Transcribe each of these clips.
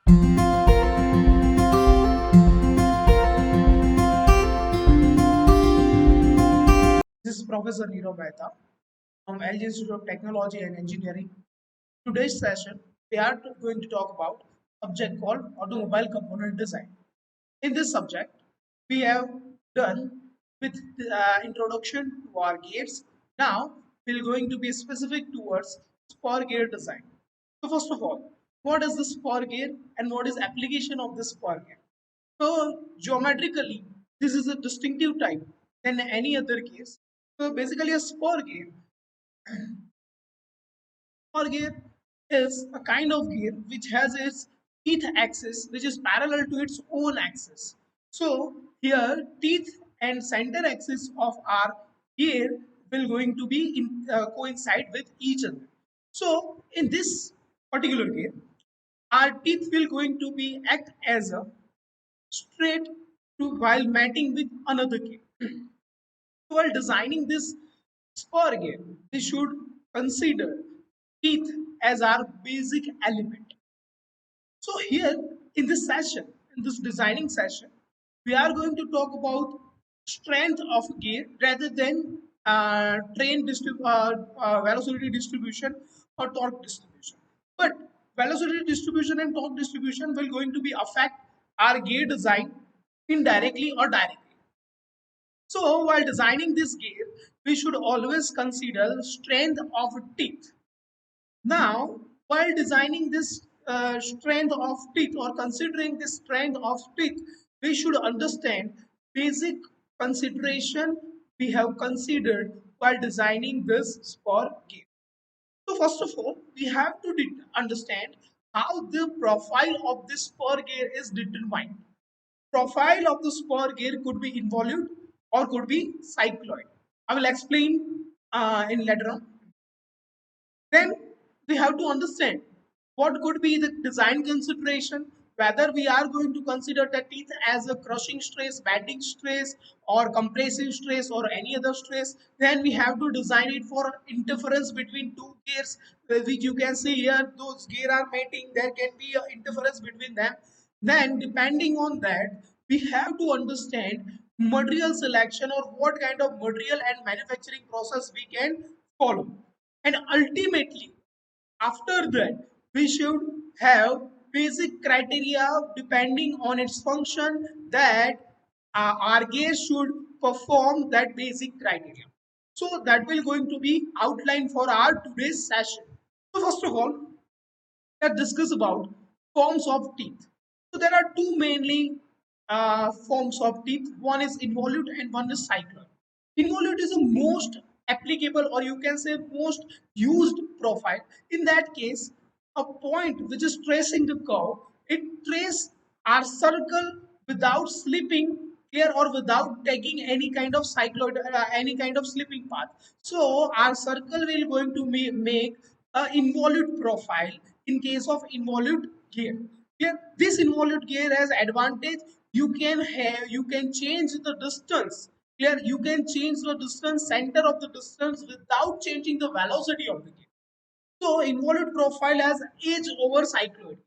This is Professor Nirav Mehta from LG Institute of Technology and Engineering. Today's session, we are going to talk about a subject called automobile component design. In this subject, we have done with the introduction to our gears. Now, we're going to be specific towards spur gear design. So first of all, what is the spur gear and what is application of the spur gear? So geometrically, this is a distinctive type than any other case. So basically, a spur gear is a kind of gear which has its teeth axis which is parallel to its own axis. So here, teeth and center axis of our gear will going to be coincide with each other. So in this particular gear, our teeth will going to be act as a straight to while matting with another gear. While designing this spur gear, we should consider teeth as our basic element. So here in this session, in this designing session, we are going to talk about strength of gear rather than velocity distribution or torque distribution. But velocity distribution and torque distribution will going to be affect our gear design indirectly or directly. So while designing this gear, we should always consider strength of teeth. Now, while designing this strength of teeth or considering this strength of teeth, we should understand basic consideration we have considered while designing this spur gear. So first of all, we have to understand how the profile of this spur gear is determined. Profile of the spur gear could be involute or could be cycloid. I will explain in later on. Then we have to understand what could be the design consideration, whether we are going to consider the teeth as a crushing stress, bending stress, or compressive stress, or any other stress. Then we have to design it for interference between two gears, which you can see here. Those gears are mating. There can be an interference between them. Then, depending on that, we have to understand material selection or what kind of material and manufacturing process we can follow. And ultimately, after that, we should have basic criteria depending on its function that our gauge should perform that basic criteria. So that will going to be outlined for our today's session. So first of all, let's discuss about forms of teeth. So there are two mainly forms of teeth. One is involute and one is cycloid. Involute is the most applicable or you can say most used profile. In that case, a point which is tracing the curve, it traces our circle without slipping clear or without taking any kind of cycloid, any kind of slipping path. So our circle will going to make a involute profile in case of involute gear. Clear? This involute gear has advantage. You can change the distance. Clear? You can change the distance, center of the distance without changing the velocity of the gear. So involute profile has edge over cycloid.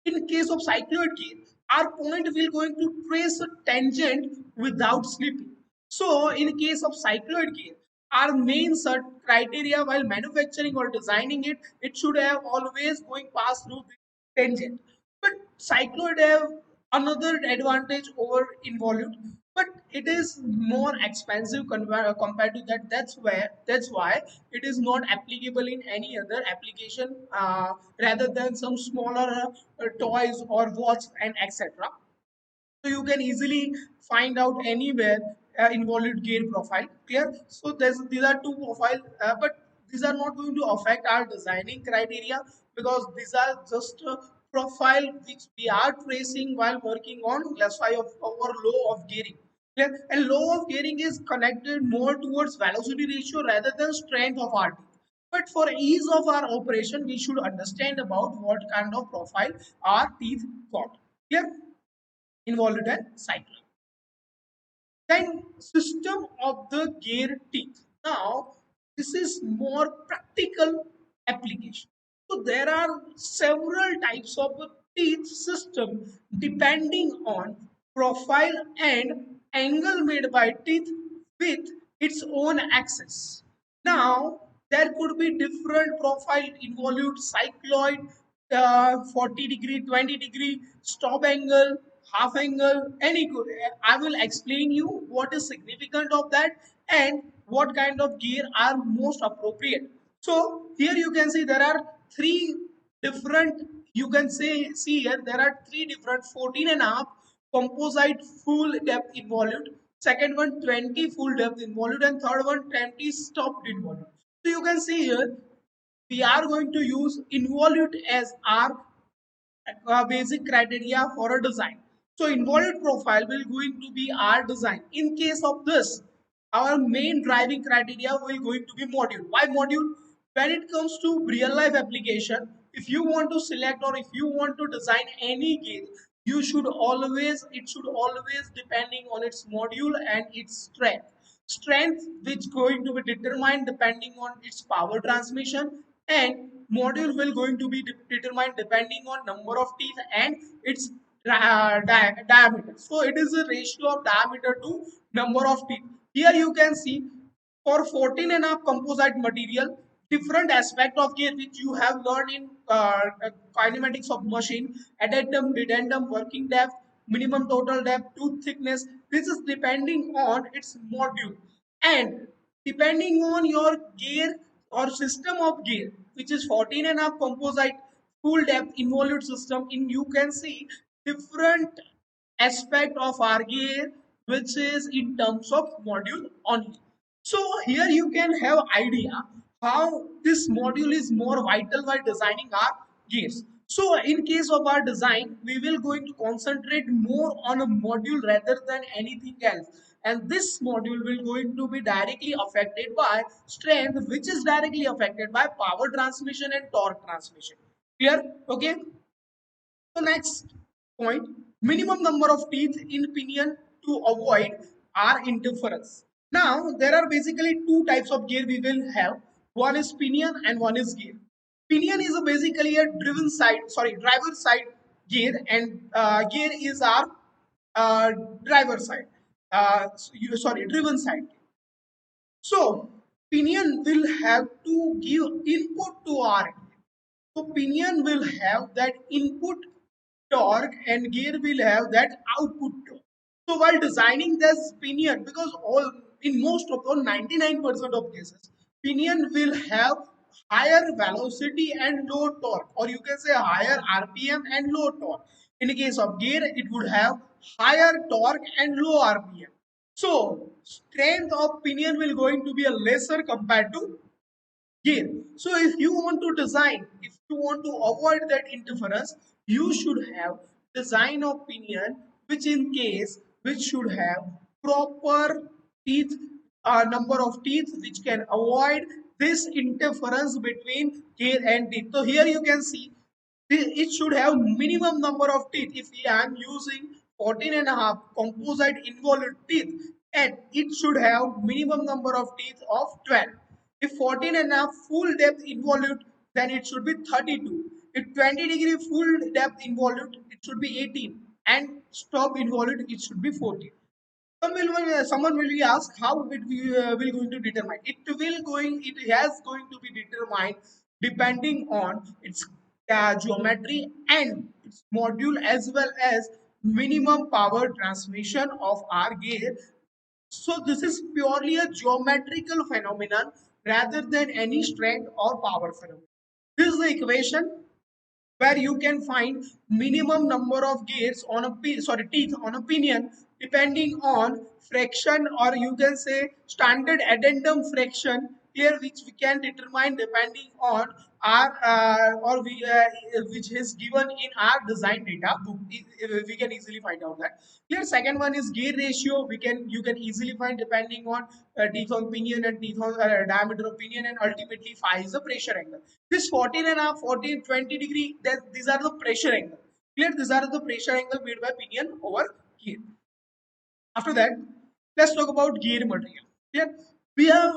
In case of cycloid gear, our point will going to trace a tangent without slipping. So in case of cycloid gear, our main criteria while manufacturing or designing it, it should have always going pass through the tangent. But cycloid have another advantage over involute, but it is more expensive compared to that. That's why it is not applicable in any other application rather than some smaller toys or watch and etc. So you can easily find out anywhere involute gear profile. Clear? So these are two profile, but these are not going to affect our designing criteria because these are just a profile which we are tracing while working on SI of our law of gearing. Clear? And law of gearing is connected more towards velocity ratio rather than strength of our teeth. But for ease of our operation, we should understand about what kind of profile our teeth got. Clear? Involved and cycling. Then system of the gear teeth. Now this is more practical application. So there are several types of teeth system depending on profile and angle made by teeth with its own axis. Now, there could be different profile involute cycloid, 40-degree, 20-degree, stop angle, half angle, any good. I will explain you what is significant of that and what kind of gear are most appropriate. So here you can see there are three different, you can say, see here there are three different 14 and a half composite full depth involute, second one 20 full depth involute, and third one 20 stopped involute. So you can see here we are going to use involute as our basic criteria for a design. So involved profile will going to be our design. In case of this, our main driving criteria will going to be module. Why module? When it comes to real life application, if you want to select or if you want to design any game, you should always, it should always depending on its module and its strength which going to be determined depending on its power transmission, and module will going to be determined depending on number of teeth and its diameter. So it is a ratio of diameter to number of teeth. Here you can see for 14 and a half composite material, different aspect of gear which you have learned in kinematics of machine, addendum, dedendum, working depth, minimum total depth, tooth thickness. This is depending on its module and depending on your gear or system of gear, which is 14 and a half composite full depth involute system, in you can see different aspect of our gear which is in terms of module only. So here you can have idea how this module is more vital while designing our gears. So in case of our design, we will going to concentrate more on a module rather than anything else. And this module will going to be directly affected by strength, which is directly affected by power transmission and torque transmission. Clear? Okay. So next point, minimum number of teeth in pinion to avoid are interference. Now there are basically two types of gear we will have. One is pinion and one is gear. Pinion is basically a driven side, sorry, driver side gear, and gear is our uh, driver side. Sorry, driven side. So pinion will have to give input to our, so pinion will have that input torque and gear will have that output torque. So while designing this pinion, because all in most of all 99% of cases, pinion will have higher velocity and low torque, or you can say higher RPM and low torque. In the case of gear, it would have higher torque and low RPM. So strength of pinion will going to be a lesser compared to gear. So if you want to design, if you want to avoid that interference, you should have design of pinion, which in case which should have proper teeth, number of teeth, which can avoid this interference between gear and teeth. So here you can see it should have minimum number of teeth. If I am using 14 and a half composite involute teeth, and it should have minimum number of teeth of 12. If 14 and a half full depth involute, then it should be 32. If 20-degree full depth involute, it should be 18. And stop involute, it should be 14. Someone will be asked how it will going to determine. It has going to be determined depending on its geometry and its module as well as minimum power transmission of our gear. So this is purely a geometrical phenomenon rather than any strength or power phenomenon. This is the equation where you can find minimum number of gears on a teeth on a pinion depending on fraction, or you can say standard addendum fraction here, which we can determine depending on our or we which is given in our design data book. We can easily find out that. Here second one is gear ratio. You can easily find depending on teeth on pinion and teeth on diameter of pinion, and ultimately phi is the pressure angle. This 14 and a half, 14, 20-degree, that these are the pressure angle. Clear? These are the pressure angle made by pinion over gear. After that, let's talk about gear material. Clear? We have,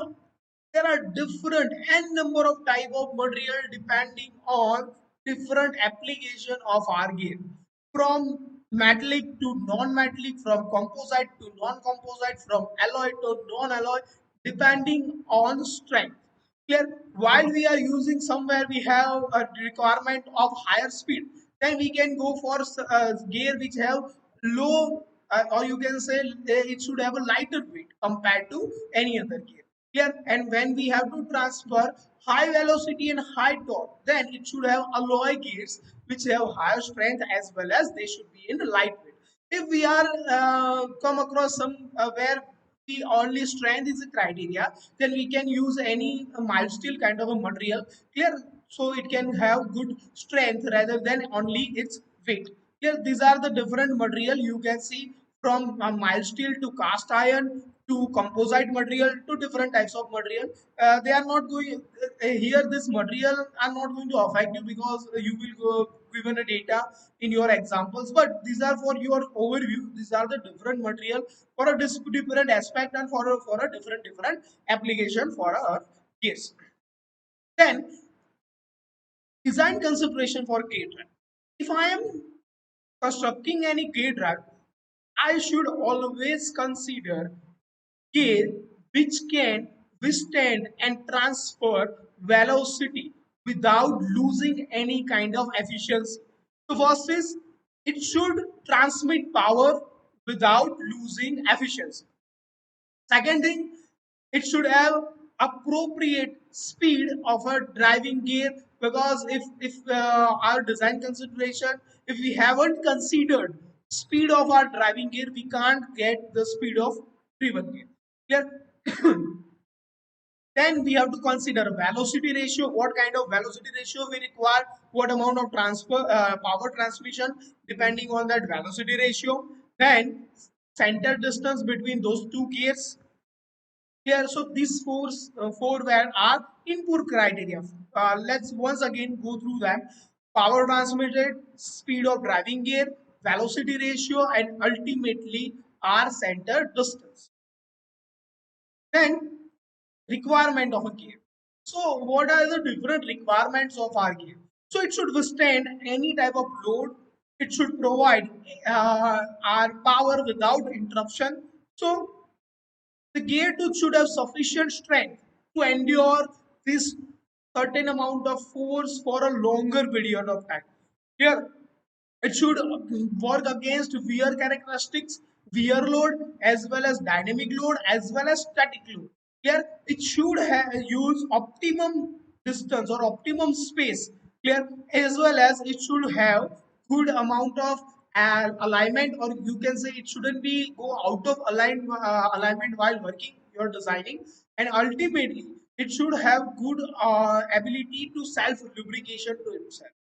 there are different n number of type of material depending on different application of our gear, from metallic to non-metallic, from composite to non-composite, from alloy to non-alloy, depending on strength. Clear? While we are using somewhere we have a requirement of higher speed, then we can go for gear which have low, or you can say it should have a lighter weight compared to any other gear. Clear? And when we have to transfer high velocity and high torque, then it should have alloy gears which have higher strength, as well as they should be in lightweight. If we are come across some where the only strength is a criteria, then we can use any mild steel kind of a material. Clear? So it can have good strength rather than only its weight. Clear? These are the different material you can see, from mild steel to cast iron to composite material to different types of material. They are not going here. This material are not going to affect you, because you will go given a data in your examples. But these are for your overview. These are the different material for a different aspect, and for a different application for our case. Then design consideration for gate drive. If I am constructing any gate drive, I should always consider gear which can withstand and transfer velocity without losing any kind of efficiency. So first is, it should transmit power without losing efficiency. Second thing, it should have appropriate speed of a driving gear, because if our design consideration, if we haven't considered speed of our driving gear, we can't get the speed of driven gear. Clear? Then we have to consider velocity ratio, what kind of velocity ratio we require, what amount of power transmission depending on that velocity ratio. Then center distance between those two gears. Here, so these four were are input criteria. Let's once again go through them: power transmitted, speed of driving gear, velocity ratio, and ultimately our center distance. Then requirement of a gear. So what are the different requirements of our gear? So it should withstand any type of load. It should provide our power without interruption. So the gear tooth should have sufficient strength to endure this certain amount of force for a longer period of time. Here, it should work against wear characteristics, wear load, as well as dynamic load, as well as static load. Here, it should use optimum distance or optimum space. Clear? As well as it should have good amount of alignment, or you can say it shouldn't be go out of alignment while working you're designing. And ultimately, it should have good ability to self lubrication to itself.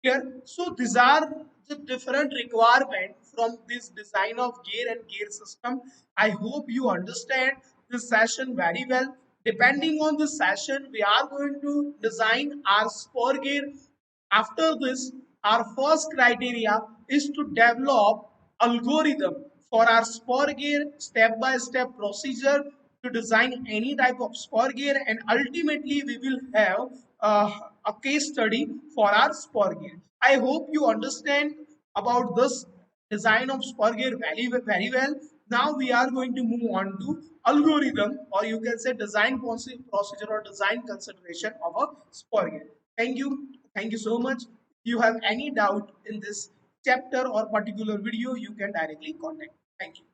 Clear? So these are the different requirements from this design of gear and gear system. I hope you understand this session very well. Depending on this session, we are going to design our spur gear. After this, our first criteria is to develop algorithm for our spur gear, step-by-step procedure to design any type of spur gear, and ultimately we will have a case study for our spur gear. I hope you understand about this design of spur gear very well. Now we are going to move on to algorithm, or you can say design procedure or design consideration of a spur gear. Thank you. Thank you so much. If you have any doubt in this chapter or particular video, you can directly contact. Thank you.